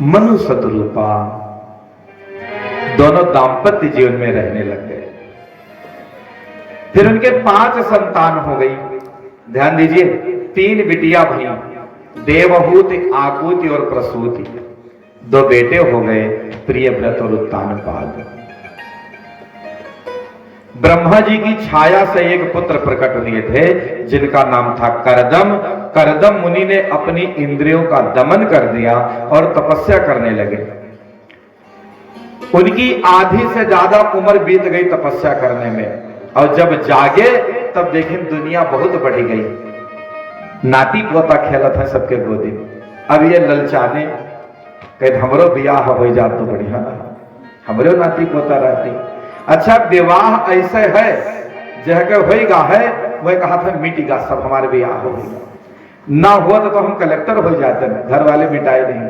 मनु शत्रुपा दोनों दाम्पत्य जीवन में रहने लग गए। फिर उनके 5 संतान हो गई। ध्यान दीजिए, 3 बिटिया भई, देवहूति, आकुति और प्रसूति। 2 बेटे हो गए, प्रियव्रत और उत्तानपाद। ब्रह्मा जी की छाया से एक पुत्र प्रकट हुए थे जिनका नाम था करदम। करदम मुनि ने अपनी इंद्रियों का दमन कर दिया और तपस्या करने लगे। उनकी आधी से ज्यादा उम्र बीत गई तपस्या करने में, और जब जागे तब देखें दुनिया बहुत बढ़ी गई। नाती पोता खेलत है सबके गोदी में। अब ये ललचाने कहे हमरो बियाह हो जात तो बढ़िया, हमरो नाती पोता रहती। अच्छा, विवाह ऐसे है जह होगा है, वह कहा था मिटेगा सब, हमारे बियाह हो गया। ना हुआ तो हम कलेक्टर हो जाते हैं, घर वाले मिटाए नहीं।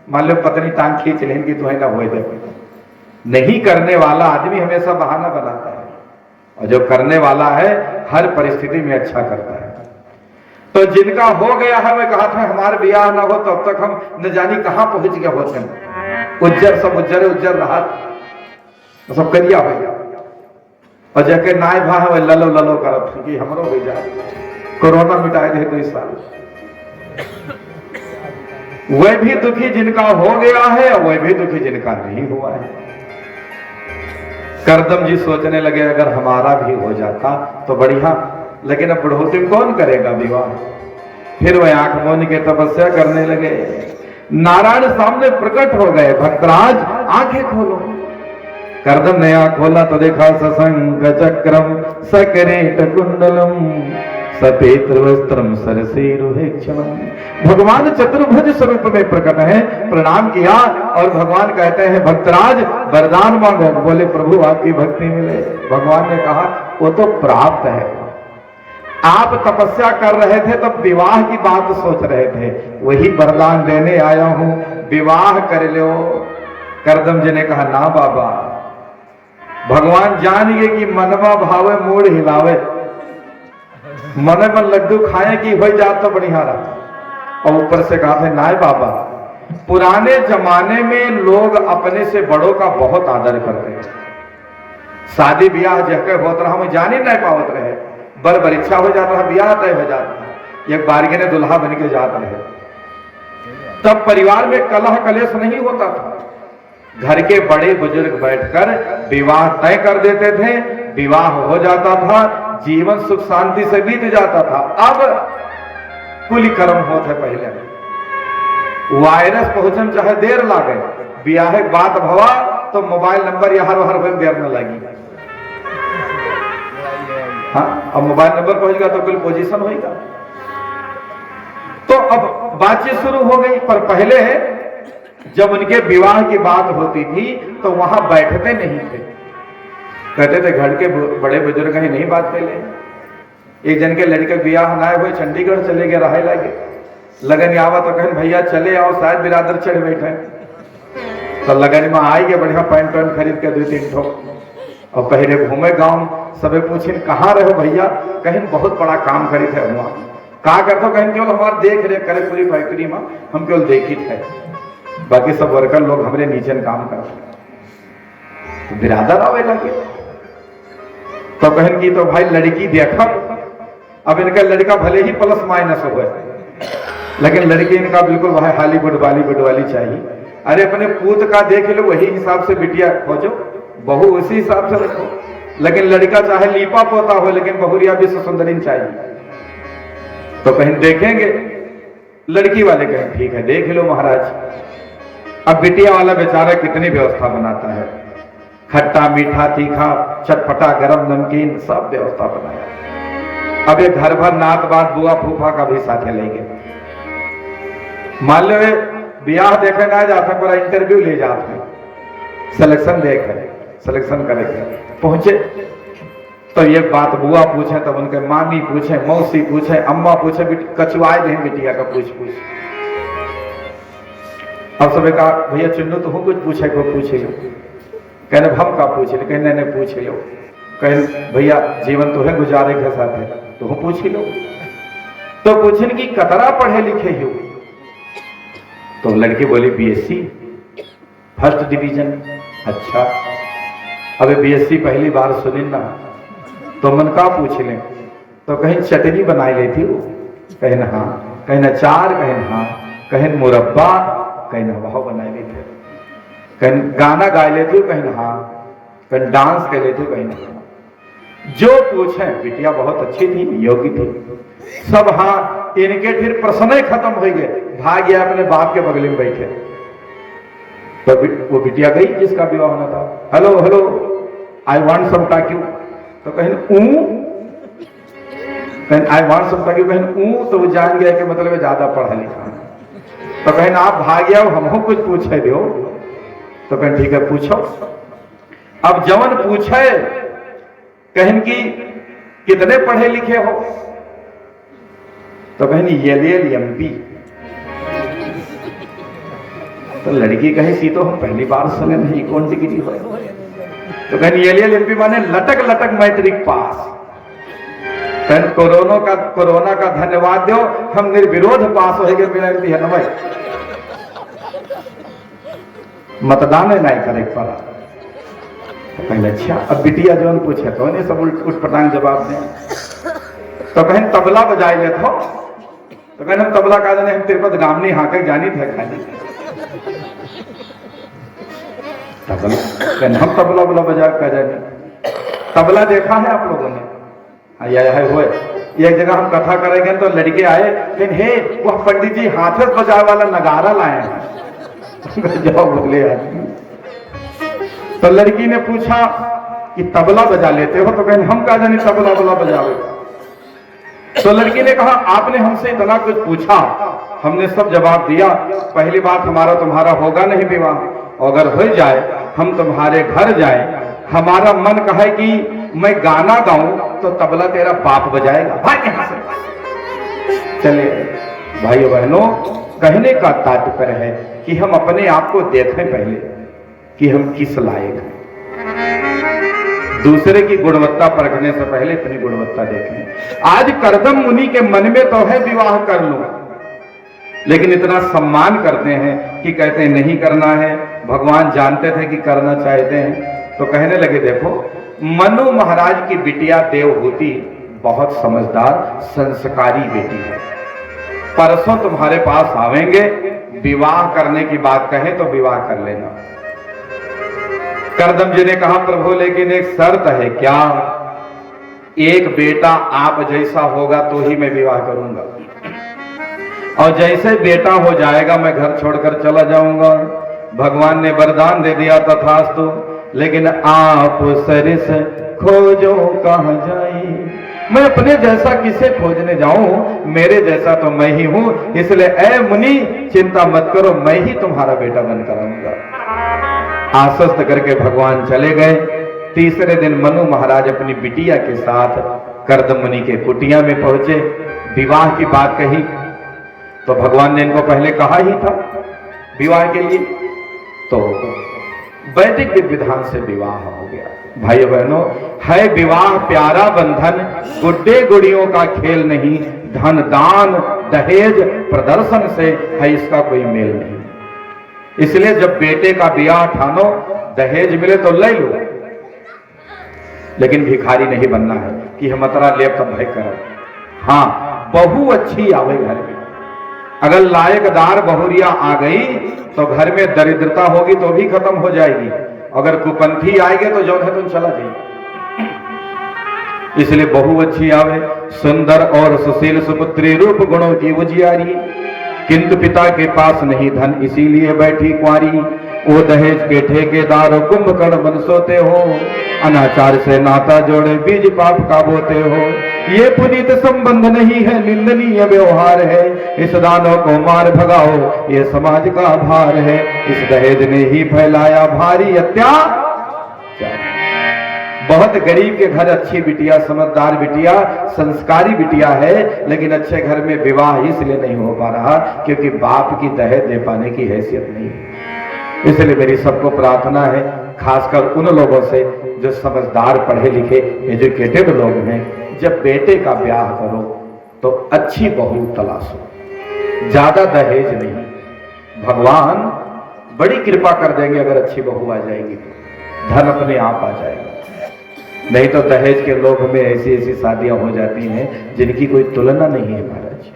मान लो पत्नी टांग खींच लें कि तुम्हें ना हो दे। नहीं करने वाला आदमी हमेशा बहाना बनाता है, और जो करने वाला है हर परिस्थिति में अच्छा करता है। तो जिनका हो गया है वे कहा था हमारे ब्याह ना हो तब तक हम न जानी कहां पहुंच गए होते हैं। उज्जर सब उज्जर उज्जर रहा, सब करिया हो गया। और जाके नाय भा है ललो ललो करत कि हमरो हो जाए, कोरोना मिटाए दे 2 साल। वह भी दुखी जिनका हो गया है, और वह भी दुखी जिनका नहीं हुआ है। करदम जी सोचने लगे अगर हमारा भी हो जाता तो बढ़िया, लेकिन अब बुढ़ोती में कौन करेगा विवाह। फिर वह आंख मूंद के तपस्या करने लगे। नारायण सामने प्रकट हो गए, भक्तराज आंखें खोलो। करदम ने आंख खोला तो देखा सशंख चक्रम सकरेट कुंडलम सपेत्र वस्त्रम सरसीरुहेक्षणम। भगवान चतुर्भुज स्वरूप में प्रकट है। प्रणाम किया और भगवान कहते हैं भक्तराज वरदान मांगो। बोले प्रभु आपकी भक्ति मिले। भगवान ने कहा वो तो प्राप्त है, आप तपस्या कर रहे थे तब विवाह की बात सोच रहे थे, वही वरदान देने आया हूं, विवाह कर लो। करदम जी ने कहा ना बाबा, भगवान जान गए कि मनवा भावे मूड हिलावे, मन में लड्डू खाए कि हो जात तो बढ़िया रहा। और ऊपर से कहा था नाय बाबा, पुराने जमाने में लोग अपने से बड़ों का बहुत आदर करते हैं। शादी ब्याह जगह होता रहा, हम जान ही नहीं पावत रहे, बर परीक्षा हो जाता है, ब्याह तय हो जाता है, एक बारगे ने दुल्हा बन के जाता है। तब परिवार में कलह कलेश नहीं होता था, घर के बड़े बुजुर्ग बैठकर विवाह तय कर देते थे, विवाह हो जाता था, जीवन सुख शांति से बीत जाता था। अब कुल कर्म होते पहले वायरस पहुंचन चाहे देर लागे, ब्याह बात भवा तो मोबाइल नंबर यहाँ हर देर न लगी। हाँ, अब मोबाइल नंबर पहुंचेगा तो कुल पोजीशन होगा। तो अब बातचीत शुरू हो गई। पर पहले जब उनके विवाह की बात होती थी तो वहां बैठते नहीं थे, कहते थे घर के बड़े बुजुर्ग ही नहीं बात पहले। एक जन के लड़के ब्याह ना हुए, चंडीगढ़ चले गए, रहे लगे, लगन आवा तो कहें भैया चले आओ, शायद बिरादर चढ़ बैठे। तो लगन में आएंगे बढ़िया पैंट वैंट खरीद के 2-3 ठो और पहले घूमे गांव। सबे पूछे कहाँ रहे भैया, कहीं बहुत बड़ा काम करी थे वहां। कहा करते कहीं केवल हमारे देख रेख करे पूरी फैक्ट्री में, हम केवल देखी थे, बाकी सब वर्कर लोग हमारे नीचे काम करते। तो बिरादर आवे लगे तो कहन की तो भाई लड़की देखा। अब इनका लड़का भले ही प्लस माइनस हुए, लेकिन लड़की इनका बिल्कुल वह हॉलीवुड बॉलीवुड वाली चाहिए। अरे अपने पूत का देख लो, वही हिसाब से बिटिया खोजो, बहू उसी हिसाब से रखो। लेकिन लड़का चाहे लीपा पोता हो, लेकिन बहुरिया विश्व सुंदरी चाहिए। तो कहीं देखेंगे, लड़की वाले कहें ठीक है देख लो महाराज। अब बिटिया वाला बेचारा कितनी व्यवस्था बनाता है, खट्टा मीठा तीखा चटपटा गरम नमकीन सब व्यवस्था बनाया। अब ये घर भर नात बात बुआ फूफा का भी साथ लेंगे। मान लो ब्याह देखे ना जाते, पूरा इंटरव्यू ले जाते, सिलेक्शन देखे, सिलेक्शन करेंगे। पहुंचे तो ये बात बुआ पूछे, तब उनके मामी पूछे, मौसी पूछे, अम्मा पूछे, कछुआए दे बिटिया का पूछ पूछ। अब सब कहा भैया चुन्नू तो हूँ कुछ पूछे को पूछे लो, कहने हम का पूछे लो, कहने ने पूछ लो, कहे भैया जीवन तो है गुजारे के साथ है तो हम पूछ लो। तो पूछने की कतरा पढ़े लिखे हो, तो लड़की बोली बीएससी फर्स्ट डिवीजन। अच्छा, अबे बीएससी पहली बार सुनी ना, तो मन का पूछ लें। तो कहीं चटनी बनाई ली थी वो, कहीं ना हाँ, कहीं ना अचार, कहीं ना हाँ, कहीं मुरब्बा, कहीं ना वाह बनाई ली थी, कहीं गाना गा लेती हूँ, कहीं ना हाँ, कहीं डांस कर लेती हूँ, कहीं ना हाँ। जो पूछे, बिटिया बहुत अच्छी थी, योगी थी, सब हाँ। इनके फिर प्रश्न ही खत्म हो गए, भाग गया अपने बाप के बगल में बैठे। तो वो बिटिया गई जिसका विवाह होना था, hello hello I want some टाक्यू। तो कहीं आई वांट सम टाक्यू, कहीं तो वो जान गया कि मतलब ज्यादा पढ़ा लिखा। तो कहीं आप भाग गया, हमको कुछ पूछे दो। तो कहीं ठीक है पूछो। अब जवन पूछे कहीं की कितने पढ़े लिखे हो, तो कहीं LLMP। तो लड़की कहे सी तो हम पहली बार सुने नहीं, कौन डिग्री हो। तो कहीं LLMP माने लटक लटक मैट्रिक पास। कोरोना का धन्यवाद दो, हम निर्विरोध पास हो गए बिना इम्तिहान। मतदान नहीं करे पड़ा। तो कहीं अच्छा, अब बिटिया जो पूछे तो नहीं सब उठ पटांग जवाब दें। तो कहीं तबला बजाए ले तो कहीं हम तबला का जाने, हम तिरुपति गामनी हाके जानी थे खाली तबला, कहीं हम तबला बला बजा का जाने। तबला देखा है आप लोगों ने? है हुए एक जगह हम कथा करेंगे तो लड़के आए, लेकिन हे वह पंडित जी हाथ बजाए वाला नगारा लाए हैं। जाओ बोले आदमी। तो लड़की ने पूछा कि तबला बजा लेते हो? तो कहीं हम कहा जाने तबला बला बजावे। तो लड़की ने कहा आपने हमसे इतना कुछ पूछा, हमने सब जवाब दिया। पहली बात हमारा तुम्हारा होगा नहीं विवाह, अगर हो जाए हम तुम्हारे घर जाए, हमारा मन कहे कि मैं गाना गाऊं तो तबला तेरा बाप बजाएगा, भाग यहां से। चलिए भाइयों बहनों, कहने का तात्पर्य है कि हम अपने आप को देखें पहले कि हम किस लायक हैं। दूसरे की गुणवत्ता परखने से पहले अपनी गुणवत्ता देखें। आज करदम मुनि के मन में तो है विवाह कर लूं, लेकिन इतना सम्मान करते हैं कि कहते हैं नहीं करना है। भगवान जानते थे कि करना चाहते हैं, तो कहने लगे देखो मनु महाराज की बिटिया देवहूति बहुत समझदार संस्कारी बेटी है, परसों तुम्हारे पास आवेंगे, विवाह करने की बात कहें तो विवाह कर लेना। करदम जी ने कहा प्रभु लेकिन एक शर्त है। क्या? एक बेटा आप जैसा होगा तो ही मैं विवाह करूंगा, और जैसे बेटा हो जाएगा मैं घर छोड़कर चला जाऊंगा। भगवान ने वरदान दे दिया तथास्तु, लेकिन आप सरिस खोजो कहां जाई। मैं अपने जैसा किसे खोजने जाऊं, मेरे जैसा तो मैं ही हूं, इसलिए ऐ मुनि चिंता मत करो, मैं ही तुम्हारा बेटा बनकर आऊंगा। आश्वस्त करके भगवान चले गए। तीसरे दिन मनु महाराज अपनी बिटिया के साथ करदम मुनि के कुटिया में पहुंचे। विवाह की बात कही तो भगवान ने इनको पहले कहा ही था विवाह के लिए, तो वैदिक विधान से विवाह हो गया। भाइयों बहनों, है विवाह प्यारा बंधन, गुड्डे गुड़ियों का खेल नहीं, धन दान दहेज प्रदर्शन से है इसका कोई मेल नहीं। इसलिए जब बेटे का ब्याह ठानो, दहेज मिले तो ले लो, लेकिन भिखारी नहीं बनना है कि हम अतरा ले तब भय करो। हाँ, बहू अच्छी आवे घर में, अगर लायकदार बहुरिया आ गई तो घर में दरिद्रता होगी तो भी खत्म हो जाएगी, अगर कुपंथी आएंगे तो जो है तुम चला जाएगी। इसलिए बहू अच्छी आवे, सुंदर और सुशील सुपुत्री रूप गुणों की उजियारी, किंतु पिता के पास नहीं धन इसीलिए बैठी कुंवारी। वो दहेज के ठेकेदार कुंभकर्ण बन सोते हो, अनाचार से नाता जोड़े बीज पाप का बोते हो। ये पुनीत संबंध नहीं है, निंदनीय व्यवहार है, इस दानों को मार भगाओ, ये समाज का भार है। इस दहेज ने ही फैलाया भारी अत्याचार। बहुत गरीब के घर अच्छी बिटिया, समझदार बिटिया, संस्कारी बिटिया है, लेकिन अच्छे घर में विवाह इसलिए नहीं हो पा रहा क्योंकि बाप की दहेज दे पाने की हैसियत नहीं है। इसलिए मेरी सबको प्रार्थना है, खासकर उन लोगों से जो समझदार पढ़े लिखे एजुकेटेड लोग हैं, जब बेटे का ब्याह करो तो अच्छी बहू तलाशो, ज्यादा दहेज नहीं, भगवान बड़ी कृपा कर देंगे अगर अच्छी बहू आ जाएगी तो धन अपने आप आ जाएगा। नहीं तो दहेज के लोभ में ऐसी ऐसी शादियां हो जाती हैं जिनकी कोई तुलना नहीं है महाराज।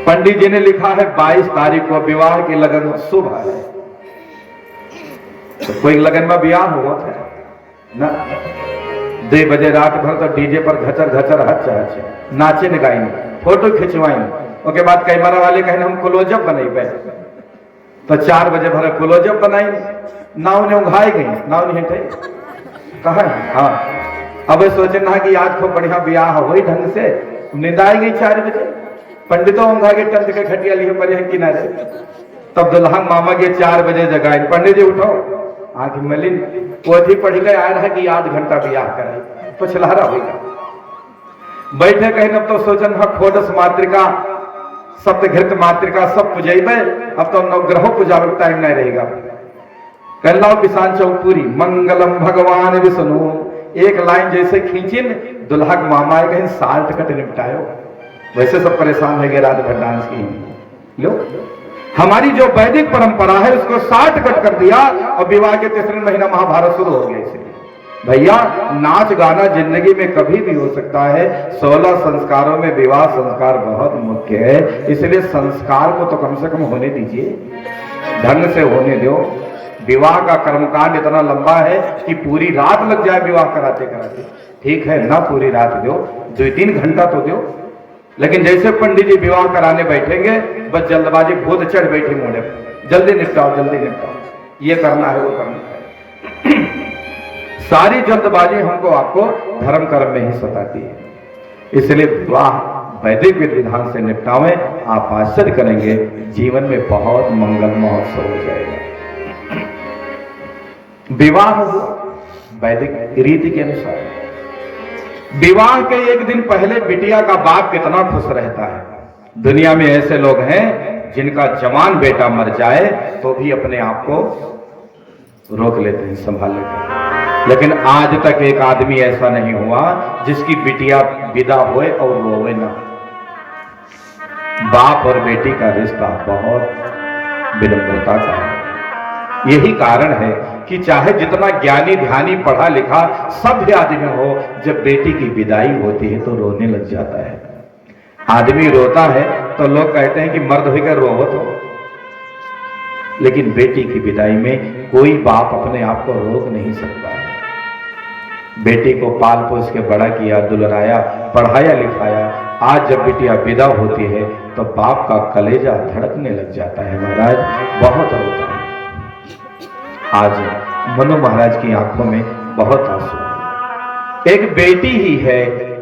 पंडित जी ने लिखा है 22 तारीख को विवाह की लगन शुभ है। तो कोई लगन में ब्याह हुआ था ना, 2 बजे रात भर तो डीजे पर घचर घचर हच हच नाचे न गाई फोटो खिंचवाई। उसके बाद कैमरा वाले कहने हम क्लोजअप बनाई तो 4 बजे भर क्लोजअप बनाई ना, उन्हें उघाई गई ना, उन्हें कहा हाँ। अब सोचे ना कि आज खूब बढ़िया ब्याह हो ढंग से, नींद आई गई 4 बजे। पंडितों उंघा के टंट के खटिया लिए पड़े हैं किनारे। तब दुल्हन मामा के 4 बजे जगाए, पंडित जी उठो, आंख मलिन पोथी पढ़ के आया है कि आध घंटा ब्याह करे तो छलहरा होगा। बैठे कहीं अब तो सोचन हाँ खोडस मातृका सप्तघृत मातृका सब पुजेबे, अब तो नवग्रह पूजा में टाइम नहीं रहेगा। कहलाओ किसान चौपूरी मंगलम भगवान विष्णु, एक लाइन जैसे खींचिन दुल्हा मामा कहीं 60 टकट निपटायो। वैसे सब परेशान है रात भर डांस की। लो हमारी जो वैदिक परंपरा है उसको 60 कट कर दिया और विवाह के 3 महीना महाभारत शुरू हो गया। इसलिए भैया नाच गाना जिंदगी में कभी भी हो सकता है। 16 संस्कारों में विवाह संस्कार बहुत मुख्य है, इसलिए संस्कार को तो कम से कम होने दीजिए, ढंग से होने दो। विवाह का कर्मकांड इतना लंबा है कि पूरी रात लग जाए विवाह कराते कराते, ठीक है ना, पूरी रात दो, 2-3 घंटा तो दो। लेकिन जैसे पंडित जी विवाह कराने बैठेंगे बस जल्दबाजी भूत चढ़ बैठी मोड़े, जल्दी निपटाओ जल्दी निपटाओ, ये करना है वो करना है। सारी जल्दबाजी हमको आपको धर्म कर्म में ही सताती है। इसलिए विवाह वैदिक विधि विधान से निपटावे, आप आश्चर्य करेंगे जीवन में बहुत मंगल महोत्सव हो जाएगा। विवाह वैदिक रीति के अनुसार विवाह के 1 दिन पहले बिटिया का बाप कितना खुश रहता है। दुनिया में ऐसे लोग हैं जिनका जवान बेटा मर जाए तो भी अपने आप को रोक लेते हैं, संभाल लेते हैं। लेकिन आज तक एक आदमी ऐसा नहीं हुआ जिसकी बिटिया विदा होए और रोवे ना। बाप और बेटी का रिश्ता बहुत विनम्रता का है। यही कारण है कि चाहे जितना ज्ञानी ध्यानी पढ़ा लिखा सभ्य आदमी हो, जब बेटी की विदाई होती है तो रोने लग जाता है। आदमी रोता है तो लोग कहते हैं कि मर्द होकर रोवत हो, लेकिन बेटी की विदाई में कोई बाप अपने आप को रोक नहीं सकता है। बेटी को पाल पोस के बड़ा किया, दुलराया, पढ़ाया लिखाया, आज जब बिटिया विदा होती है तो बाप का कलेजा धड़कने लग जाता है महाराज, बहुत रोता है। आज मनु महाराज की आंखों में बहुत आंसू है। एक बेटी ही है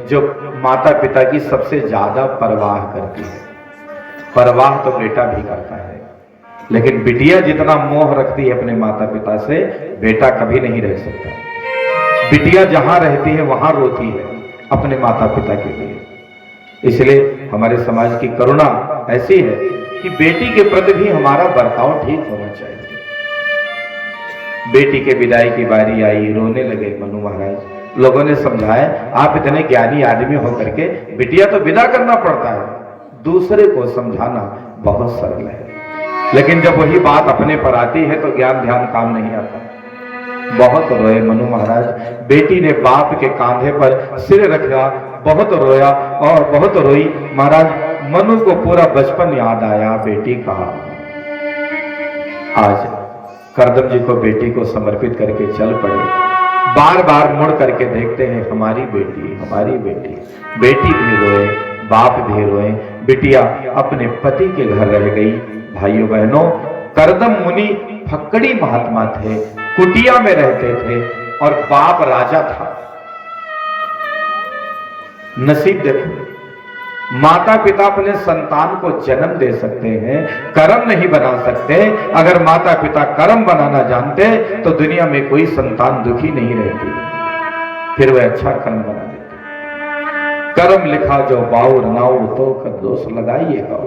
जो माता पिता की सबसे ज्यादा परवाह करती है। परवाह तो बेटा भी करता है, लेकिन बिटिया जितना मोह रखती है अपने माता पिता से, बेटा कभी नहीं रह सकता। बिटिया जहां रहती है वहां रोती है अपने माता पिता के लिए। इसलिए हमारे समाज की करुणा ऐसी है कि बेटी के प्रति भी हमारा बर्ताव ठीक होना चाहिए। बेटी के विदाई की बारी आई, रोने लगे मनु महाराज। लोगों ने समझाया आप इतने ज्ञानी आदमी होकर के बिटिया तो विदा करना पड़ता है, दूसरे को समझाना बहुत सरल है। लेकिन जब वही बात अपने पर आती है तो ज्ञान ध्यान काम नहीं आता। बहुत रोए मनु महाराज। बेटी ने बाप के कांधे पर सिर रखा, बहुत रोया और बहुत रोई महाराज। मनु को पूरा बचपन याद आया बेटी का। आज करदम जी को बेटी को समर्पित करके चल पड़े। बार बार मुड़ करके देखते हैं हमारी बेटी, हमारी बेटी। बेटी भी रोए, बाप भी रोए। बिटिया अपने पति के घर रह गई। भाइयों बहनों, करदम मुनि फक्कड़ी महात्मा थे, कुटिया में रहते थे और बाप राजा था। नसीब देखो, माता पिता अपने संतान को जन्म दे सकते हैं, कर्म नहीं बना सकते। अगर माता पिता कर्म बनाना जानते तो दुनिया में कोई संतान दुखी नहीं रहती, फिर वह अच्छा कर्म बना देते। कर्म लिखा जो बाउर नाउ तो का दोष लगाइएगा।